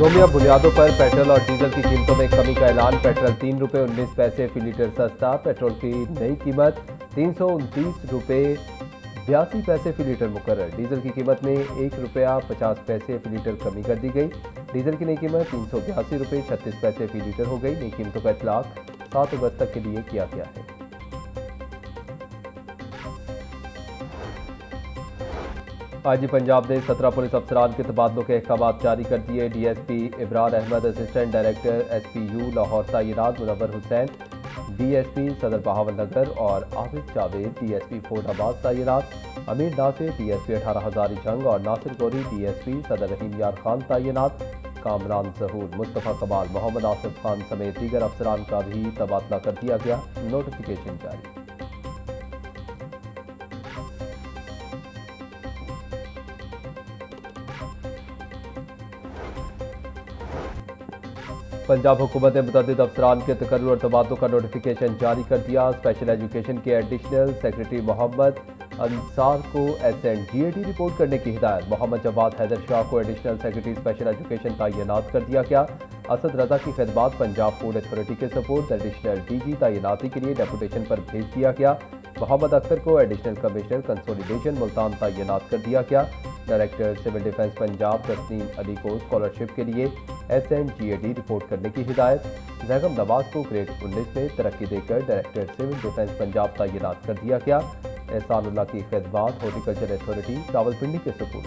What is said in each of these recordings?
योमिया बुनियादों पर पेट्रोल और डीजल की कीमतों में कमी का ऐलान। पेट्रोल ₹3.19 फी लीटर सस्ता। पेट्रोल की नई कीमत ₹329.82 फी लीटर मुकर्रर। डीजल की कीमत में ₹1.50 फी लीटर कमी कर दी गई। डीजल की नई कीमत ₹382.36 फी लीटर हो गई। नई कीमतों का इतलाक 7 अगस्त तक के लिए किया गया है। आईजी पंजाब ने 17 पुलिस अफसरान के तबादलों के अहकाम जारी कर दिए। DSP Imran Ahmad assistant director SPU Lahore तैनात, मुनव्वर हुसैन डीएसपी सदर बहावलनगर और आबिद जावेद डीएसपी फोर्डाबाद तैनात, अमीर नासिर डीएसपी 18 हजारी जंग और नासिर गौरी डीएसपी सदर रहीम यार खान तैनात, कामरान जहूर, मुस्तफ़ा कमाल, मोहम्मद आसिफ खान समेत दीगर अफसरान का भी तबादला कर दिया गया। नोटिफिकेशन जारी। पंजाब हुकूमत ने मुतअद्दिद अफसरान के तकर्रुर और तबादलों का नोटिफिकेशन जारी कर दिया। स्पेशल एजुकेशन के एडिशनल सेक्रेटरी मोहम्मद अंसार को SNGAD रिपोर्ट करने की हिदायत। मोहम्मद जवाद हैदर शाह को एडिशनल सेक्रेटरी स्पेशल एजुकेशन तैनात कर दिया गया। असद रजा की खिदमत पंजाब फूड अथॉरिटी के सपोर्ट एडिशनल DG तैनाती के लिए डेपुटेशन पर भेज दिया गया। मोहम्मद अख्तर को एडिशनल कमिश्नर कंसोलिडेशन मुल्तान तैनात कर दिया गया। Director civil defence Punjab Tasneem Ali को स्कॉलरशिप के लिए SNGAD रिपोर्ट करने की हिदायत। जैगम नवाज को ग्रेड 19 में तरक्की देकर डायरेक्टर सिविल डिफेंस पंजाब तैनात कर दिया गया। एहसानुल्लाह की खिदमत हॉर्टिकल्चर अथॉरिटी रावलपिंडी के सपोर्ट।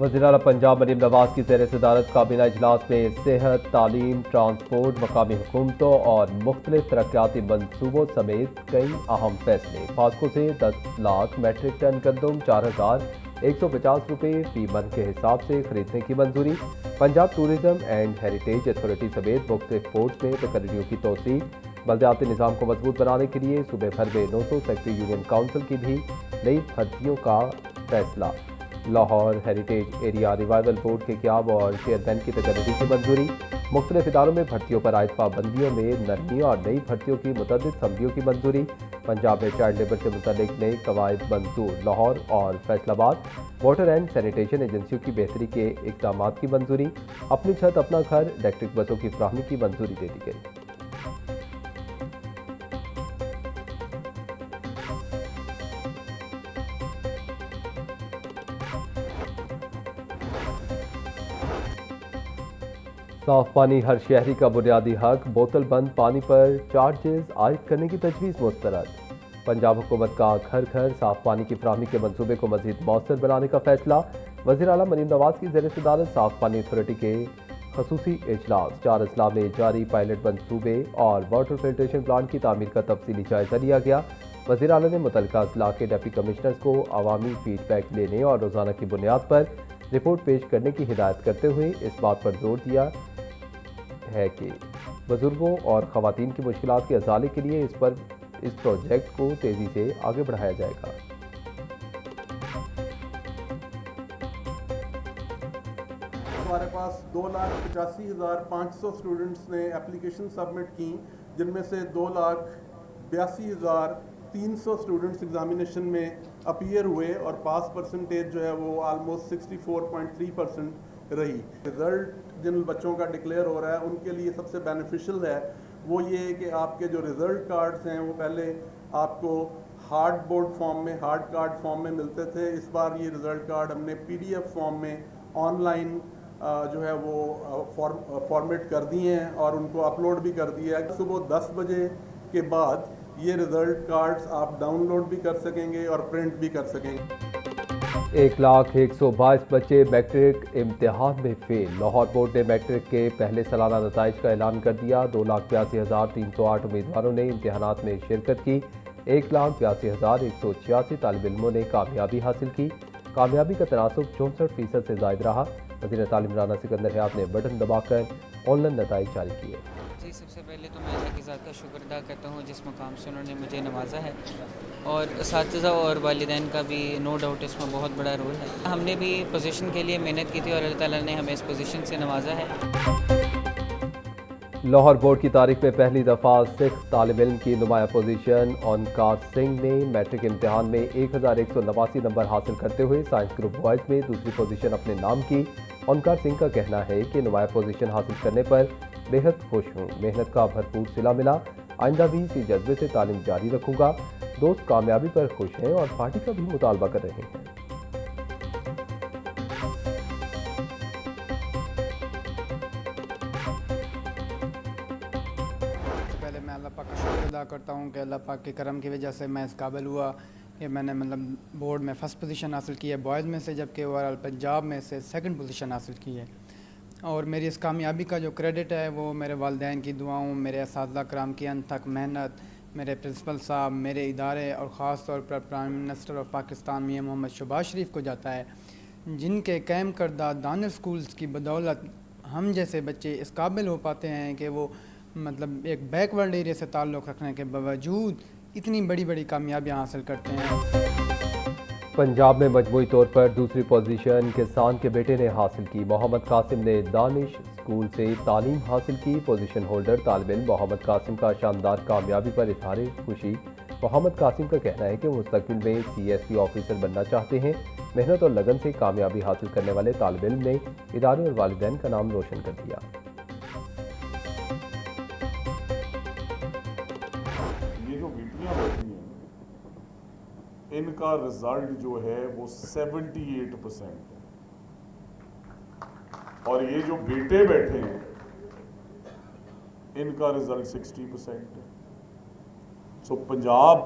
वज़ीर-ए-आला पंजाब मरीम नवाज की ज़ेर सदारत काबीना इजलास में सेहत, तालीम, ट्रांसपोर्ट, मकामी हुकूमतों और मुख्तलिफ तरक्याती मनसूबों समेत कई अहम फैसले। फास्को से 10 लाख मैट्रिक टन गंदम 4,150 रुपये फी मन के हिसाब से खरीदने की मंजूरी। Punjab tourism and heritage authority समेत मुख्तलिफ बोर्ड में तकर्रियों की तोसी। बल्दियाती निज़ाम को मजबूत बनाने के लिए सूबे भर में 900 सेक्रेटरी यूनियन काउंसिल की भी नई भर्तियों का फैसला। Lahore heritage area revival board के क़याम और चेयरमैन की तकर्री की मंजूरी। मुख्तलिफ इदारों में भर्तियों पर आयद पाबंदियों में नरमी और नई भर्तियों की मुतअद्दिद समझियों की मंजूरी। पंजाब में चाइल्ड लेबर से मुतल्लिक नए कवायद मंजूर। लाहौर और फैसलाबाद वाटर एंड सैनिटेशन एजेंसियों की बेहतरी के इक़दाम की मंजूरी। अपनी छत अपना घर इलेक्ट्रिक बसों की फराहमी की मंजूरी दे दी गई। साफ पानी हर शहरी का बुनियादी हक। बोतल बंद पानी पर चार्जेस आयद करने की तजवीज़ मुस्तरद। पंजाब हुकूमत का घर घर साफ पानी की फराहमी के मंसूबे को मजीद मौसर बनाने का फैसला। वज़ीर-ए-आला मरीम नवाज की ज़ेर सदारत साफ पानी अथॉरिटी के खसूसी इजलास। 4 अजला में जारी पायलट मंसूबे और वाटर फिल्ट्रेशन प्लांट की तामीर का तफसीली जायजा लिया गया। वज़ीर-ए-आला ने मुतल्लिका अजला के डिप्टी कमिश्नर्स को अवामी फीडबैक लेने और रोज़ाना की बुनियाद पर रिपोर्ट पेश करने की हिदायत करते हुए इस बात पर जोर दिया है कि बुजुर्गों और ख़वातीन की मुश्किलात के अजाले के लिए इस प्रोजेक्ट को तेज़ी से आगे बढ़ाया जाएगा। हमारे पास 2,85,500 स्टूडेंट्स ने एप्लीकेशन सबमिट की, जिनमें से 2,82,300 स्टूडेंट्स एग्जामिनेशन में अपीयर हुए और पास परसेंटेज जो है वो ऑलमोस्ट 64.3% रही। रिज़ल्ट जिन बच्चों का डिक्लेयर हो रहा है उनके लिए सबसे बेनिफिशियल है वो ये है कि आपके जो रिज़ल्ट कार्ड्स हैं वो पहले आपको हार्ड बोर्ड फॉर्म में, हार्ड कार्ड फॉर्म में मिलते थे। इस बार ये रिज़ल्ट कार्ड हमने PDF फॉर्म में ऑनलाइन जो है वो फॉर्मेट कर दिए हैं और उनको अपलोड भी कर दिया है। सुबह 10 बजे के बाद ये रिज़ल्ट कार्ड्स आप डाउनलोड भी कर सकेंगे और प्रिंट भी कर सकेंगे। 1,122 बच्चे मैट्रिक इम्तिहान में फेल। लाहौर बोर्ड ने मैट्रिक के पहले सालाना नताइज का ऐलान कर दिया। 2,82,308 उम्मीदवारों ने इम्तिहानात में शिरकत की। 1,82,186 तालिब इल्मों ने कामयाबी हासिल की। कामयाबी का तनासुब 64% से ज़ायद रहा। वज़ीर तालीम राना सिकंदर हयात ने बटन दबाकर ऑनलाइन नताइज जारी किए। जी, सबसे पहले तो मैं अल्लाह की ज़ात का शुक्र अदा करता हूँ जिस मुकाम से उन्होंने मुझे नवाजा है, और असातिज़ा और वालिदैन का भी नो डाउट इसमें बहुत बड़ा रोल है। हमने भी पोजीशन के लिए मेहनत की थी और अल्लाह ताला ने हमें इस पोजीशन से नवाजा है। लाहौर बोर्ड की तारीख में पहली दफ़ा सिख तालिब इल्म की नुमाया पोजीशन ओंकार सिंह ने मैट्रिक इम्तिहान में 1189 नंबर हासिल करते हुए साइंस ग्रुप बॉयज़ में दूसरी पोजीशन अपने नाम की। ओंकार सिंह का कहना है कि नुमाया पोजीशन हासिल करने पर बेहद खुश हूँ, मेहनत का भरपूर सिला मिला, आइंदा भी इसी जज्बे से तालीम जारी रखूँगा। दोस्त कामयाबी पर खुश हैं और पार्टी का भी मुतालबा कर रहे हैं। पहले मैं अल्लाह पाक का शुक्र अदा करता हूँ कि अल्लाह पाक के करम की वजह से मैं इस काबिल हुआ कि मैंने बोर्ड में फ़र्स्ट पोजीशन हासिल की है बॉयज़ में से, जबकि ओवरऑल पंजाब में से सेकंड पोजीशन हासिल की है। और मेरी इस कामयाबी का जो क्रेडिट है वो मेरे वालिदैन की दुआओं, मेरे असातिज़ा कराम की अनथक मेहनत, मेरे प्रिंसिपल साहब, मेरे इदारे और ख़ास तौर पर प्राइम मिनिस्टर ऑफ पाकिस्तान मियां मोहम्मद शहबाज शरीफ को जाता है, जिनके कायम करदा दानिश स्कूल्स की बदौलत हम जैसे बच्चे इस काबिल हो पाते हैं कि वो एक बैकवर्ड एरिया से ताल्लुक़ रखने के बावजूद इतनी बड़ी बड़ी कामयाबियाँ हासिल करते हैं। पंजाब में मजमूई तौर पर दूसरी पोजीशन किसान के बेटे ने हासिल की। मोहम्मद कासिम ने दानिश स्कूल से तालीम हासिल की। पोजीशन होल्डर तालिब इल्म मोहम्मद कासिम का शानदार कामयाबी पर इज़हार खुशी। मोहम्मद कासिम का कहना है कि वो मुस्तक़बिल में CSP ऑफिसर बनना चाहते हैं। मेहनत और लगन से कामयाबी हासिल करने वाले तालिब इल्म ने इदारे और वालिदैन का नाम रोशन कर दिया। ये जो बेटियां बैठी हैं इनका रिजल्ट जो है वो 78% है, और ये जो बेटे बैठे हैं इनका रिजल्ट 60% है। सो पंजाब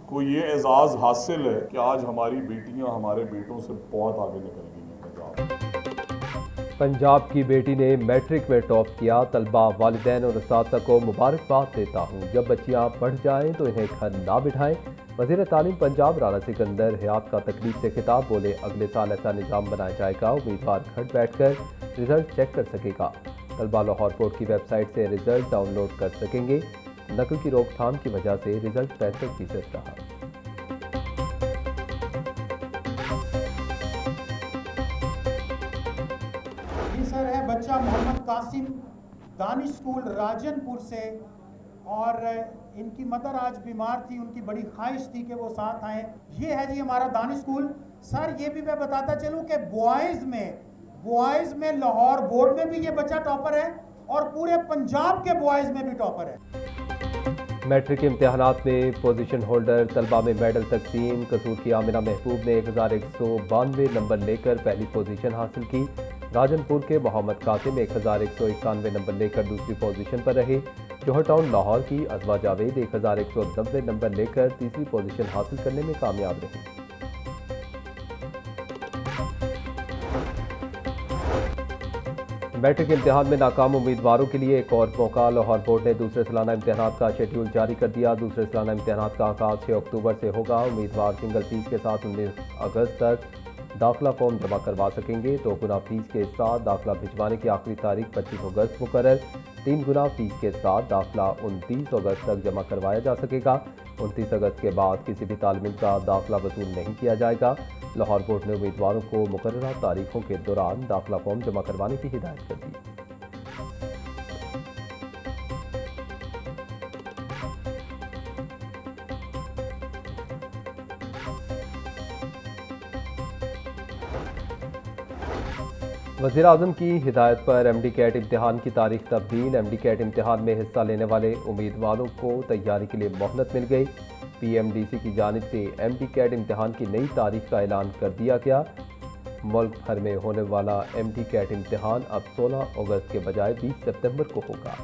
को ये एजाज़ हासिल है कि आज हमारी बेटियां हमारे बेटों से बहुत आगे निकल गई हैं। पंजाब की बेटी ने मैट्रिक में टॉप किया। तलबा, वालिदैन और असातिज़ा को मुबारकबाद देता हूँ। जब बच्चियाँ पढ़ जाएँ तो इन्हें घर ना बिठाएं। वज़ीर तालीम पंजाब राना सिकंदर हयात का तकरीब से खिताब, बोले अगले साल ऐसा निज़ाम बनाया जाएगा, उम्मीदवार घर बैठकर रिजल्ट चेक कर सकेगा। तलबा लाहौर बोर्ड की वेबसाइट से रिजल्ट डाउनलोड कर सकेंगे। नकल की रोकथाम की वजह से रिजल्ट 65% रहा। सर है बच्चा मोहम्मद कासिम, दानिश स्कूल राजनपुर से, और इनकी मदर आज बीमार थी, उनकी बड़ी ख्वाहिश थी कि वो साथ आए। ये है जी हमारा दानिश स्कूल। सर ये भी मैं बताता चलूं कि बॉयज़ में लाहौर बोर्ड में भी ये बच्चा टॉपर है और पूरे पंजाब के बॉयज़ में भी टॉपर है। मैट्रिक इम्तिहानात में पोजीशन होल्डर तलबा में मेडल तकसीम। कसूर की आमिना महबूब ने 1192 नंबर लेकर पहली पोजीशन हासिल की। राजनपुर के मोहम्मद कासिम 1191 नंबर लेकर दूसरी पोजीशन पर रहे। जौहर टाउन लाहौर की अज़मा जावेद 1190 नंबर लेकर तीसरी पोजीशन हासिल करने में कामयाब रही। मैट्रिक इम्तिहान में नाकाम उम्मीदवारों के लिए एक और मौका। लाहौर बोर्ड ने दूसरे सालाना इम्तिहानात का शेड्यूल जारी कर दिया। दूसरे सालाना इम्तिहानात का आगाज़ 6 अक्टूबर से होगा। उम्मीदवार सिंगल फीस के साथ 19 अगस्त तक दाखिला फॉर्म जमा करवा सकेंगे। 2 गुना फीस के साथ दाखिला भिजवाने की आखिरी तारीख 25 अगस्त मुकर्रर। 3 गुना फीस के साथ दाखिला 29 अगस्त तक जमा करवाया जा सकेगा। 29 अगस्त के बाद किसी भी तालिब इल्म का दाखिला वसूल नहीं किया जाएगा। लाहौर बोर्ड ने उम्मीदवारों को मुकर्ररा तारीखों के दौरान दाखिला फॉर्म जमा करवाने की हिदायत कर दी। वज़ीर आज़म की हिदायत पर MD कैट इम्तिहान की तारीख तब्दील। MD कैट इम्तिहान में हिस्सा लेने वाले उम्मीदवारों को तैयारी के लिए मोहलत मिल गई। PMDC की जानिब से MD कैट इम्तिहान की नई तारीख का ऐलान कर दिया गया। मुल्क भर में होने वाला MD कैट इम्तिहान अब 16 अगस्त के बजाय 20 सितंबर को होगा।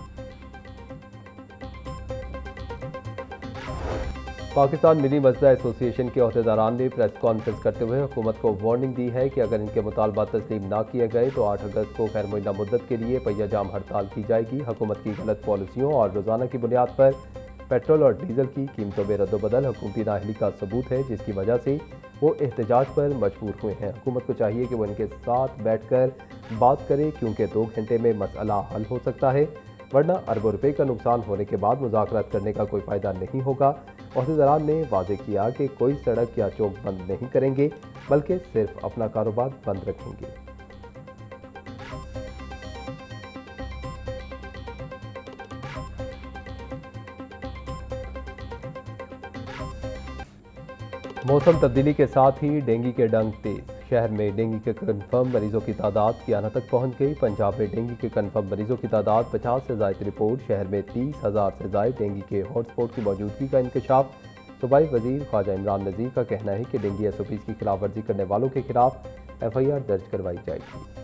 पाकिस्तान मिनी मसला एसोसिएशन के अहदेदारान ने प्रेस कॉन्फ्रेंस करते हुए हुकूमत को वार्निंग दी है कि अगर इनके मुतालबा तस्लीम ना किए गए तो 8 अगस्त को खैर मुइन्ना मुद्दत के लिए पहिया जाम हड़ताल की जाएगी। हुकूमत की गलत पॉलिसियों और रोज़ाना की बुनियाद पर पेट्रोल और डीजल की कीमतों में रद्दोबदल हुकूमती नाअहली का सबूत है, जिसकी वजह से वो एहतजाज पर मजबूर हुए हैं। हुकूमत को चाहिए कि वो इनके साथ बैठकर बात करे, क्योंकि 2 घंटे में मसला हल हो सकता है, वरना अरबों रुपए का नुकसान होने के बाद मुज़ाकरात करने का कोई फ़ायदा नहीं होगा। अहदेदारान ने वाज़ेह किया कि कोई सड़क या चौक बंद नहीं करेंगे, बल्कि सिर्फ अपना कारोबार बंद रखेंगे। मौसम तब्दीली के साथ ही डेंगू के डंक तेज। शहर में डेंगू के कन्फर्म मरीजों की तादाद कियाना तक पहुंच गई। पंजाब में डेंगू के कन्फर्म मरीजों की तादाद 50 से जायद रिपोर्ट। शहर में 30,000 से जायद डेंगू के हॉटस्पॉट की मौजूदगी का इंकशाफ। सूबाई वजीर ख्वाजा इमरान नज़ीर का कहना है कि डेंगू SOPs की खिलाफ वर्जी करने वालों के खिलाफ FIR दर्ज करवाई जाएगी।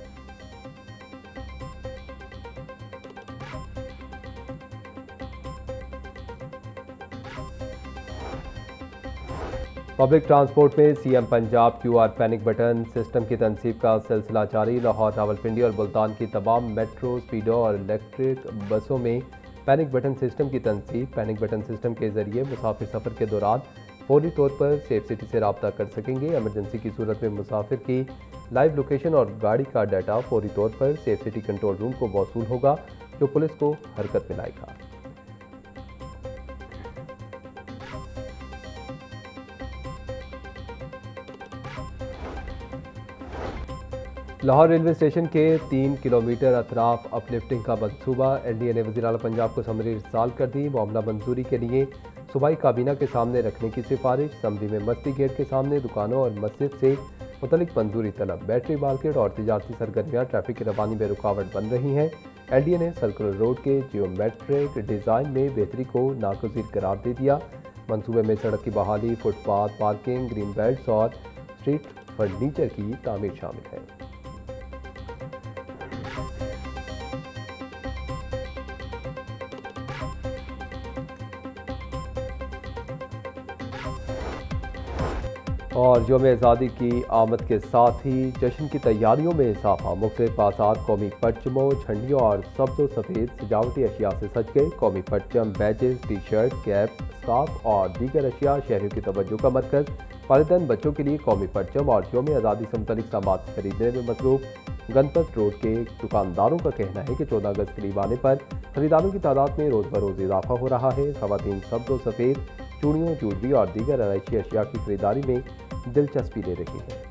पब्लिक ट्रांसपोर्ट में CM Punjab QR panic button system की तनसीब का सिलसिला जारी। लाहौर, रावलपिंडी और मुल्तान की तमाम मेट्रो, स्पीडो और इलेक्ट्रिक बसों में पैनिक बटन सिस्टम की तनसीब। पैनिक बटन सिस्टम के जरिए मुसाफिर सफ़र के दौरान फौरी तौर पर सेफ सिटी से रब्ता कर सकेंगे। इमरजेंसी की सूरत में मुसाफिर की लाइव लोकेशन और गाड़ी का डाटा फौरी तौर पर सेफ सिटी कंट्रोल रूम को मौसूल होगा, जो पुलिस को हरकत में लाएगा। लाहौर रेलवे स्टेशन के 3 किलोमीटर अतराफ अपलिफ्टिंग का मंसूबा। NDA ने वज़ीर आला पंजाब को समरी इरसाल कर दी। मामला मंजूरी के लिए सूबाई काबीना के सामने रखने की सिफारिश। समरी में मस्ती गेट के सामने दुकानों और मस्जिद से मुतल्लिक मंजूरी तलब। बैटरी मार्केट और तिजारती सरगर्मियाँ ट्रैफिक की रवानी में रुकावट बन रही हैं। NDA ने सर्कुलर रोड के जियोमेट्रिक डिज़ाइन में बेहतरी को नागुज़ीर करार दे दिया। मंसूबे में सड़क की बहाली, फुटपाथ, पार्किंग, ग्रीन बेल्ट्स और स्ट्रीट फर्नीचर की तामीर शामिल है। और यौम आज़ादी की आमद के साथ ही जश्न की तैयारियों में इजाफा। मुख्तलिफ बाज़ार कौमी परचमों, झंडियों और सब्ज़ व सफ़ेद सजावटी अशिया से सज गए। कौमी परचम, बैजेस, टी-शर्ट, कैप्स, स्कार्फ और दीगर अशिया शहरियों की तवज्जो का मरकज़। वालिदैन बच्चों के लिए कौमी परचम और यौम आज़ादी से मुतल्लिक सामान खरीदने में मसरूफ़। गणपत रोड के दुकानदारों का कहना है कि 14 अगस्त करीब आने पर खरीदारों की तादाद में रोज़ बरोज़ इजाफा हो रहा है। ख़वातीन सब्ज़ व सफ़ेद चूड़ियों, ज्वेलरी और दीगर आराइशी अशिया की खरीदारी में दिलचस्पी ले रही हैं।